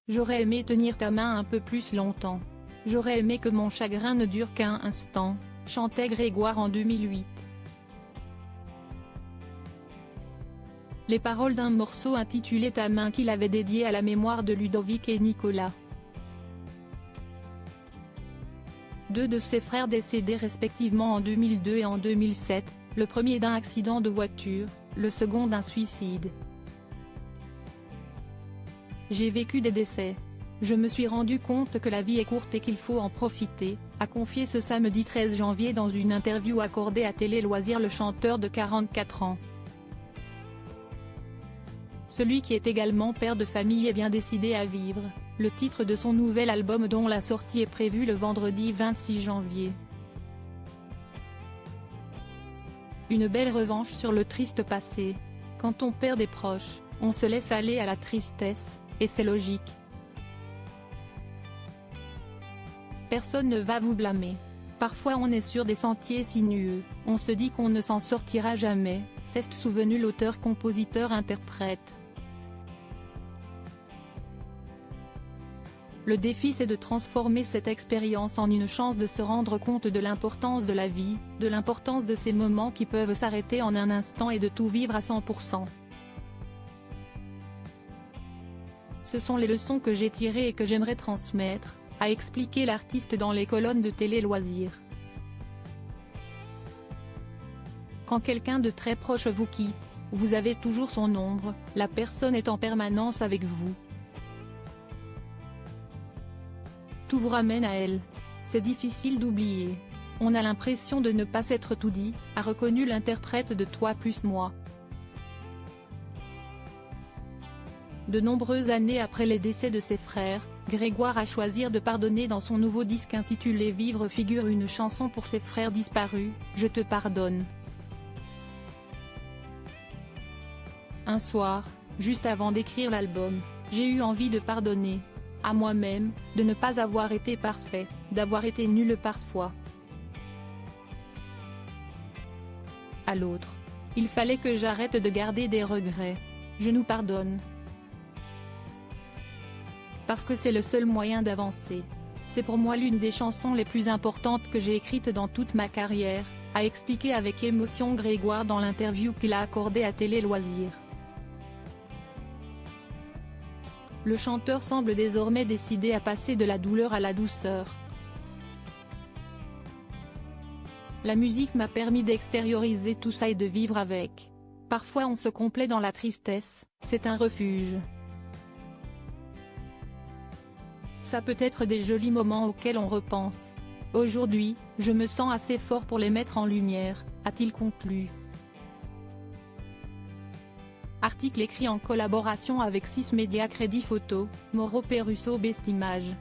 J'aurais aimé tenir ta main un peu plus longtemps. J'aurais aimé que mon chagrin ne dure qu'un instant, chantait Grégoire en 2008. Les paroles d'un morceau intitulé Ta main qu'il avait dédié à la mémoire de Ludovic et Nicolas. Deux de ses frères décédés respectivement en 2002 et en 2007, le premier d'un accident de voiture, le second d'un suicide. J'ai vécu des décès. Je me suis rendu compte que la vie est courte et qu'il faut en profiter, a confié ce samedi 13 janvier dans une interview accordée à Télé Loisirs le chanteur de 44 ans. Celui qui est également père de famille est bien décidé à vivre, le titre de son nouvel album dont la sortie est prévue le vendredi 26 janvier. Une belle revanche sur le triste passé. Quand on perd des proches, on se laisse aller à la tristesse, et c'est logique. Personne ne va vous blâmer. Parfois on est sur des sentiers sinueux, on se dit qu'on ne s'en sortira jamais, s'est souvenu l'auteur-compositeur-interprète. Le défi c'est de transformer cette expérience en une chance de se rendre compte de l'importance de la vie, de l'importance de ces moments qui peuvent s'arrêter en un instant et de tout vivre à 100%. Ce sont les leçons que j'ai tirées et que j'aimerais transmettre, a expliqué l'artiste dans les colonnes de Télé Loisirs. Quand quelqu'un de très proche vous quitte, vous avez toujours son ombre, la personne est en permanence avec vous. Tout vous ramène à elle. C'est difficile d'oublier. On a l'impression de ne pas s'être tout dit, a reconnu l'interprète de Toi plus moi. De nombreuses années après les décès de ses frères, Grégoire a choisi de pardonner. Dans son nouveau disque intitulé Vivre figure une chanson pour ses frères disparus, Je te pardonne. Un soir, juste avant d'écrire l'album, j'ai eu envie de pardonner. À moi-même, de ne pas avoir été parfait, d'avoir été nul parfois. À l'autre. Il fallait que j'arrête de garder des regrets. Je nous pardonne. Parce que c'est le seul moyen d'avancer. C'est pour moi l'une des chansons les plus importantes que j'ai écrites dans toute ma carrière, a expliqué avec émotion Grégoire dans l'interview qu'il a accordée à Télé Loisirs. Le chanteur semble désormais décidé à passer de la douleur à la douceur. La musique m'a permis d'extérioriser tout ça et de vivre avec. Parfois on se complaît dans la tristesse, c'est un refuge. Ça peut être des jolis moments auxquels on repense. Aujourd'hui, je me sens assez fort pour les mettre en lumière, a-t-il conclu. Article écrit en collaboration avec 6 médias Crédit Photo, Mauro Perusso Best Images.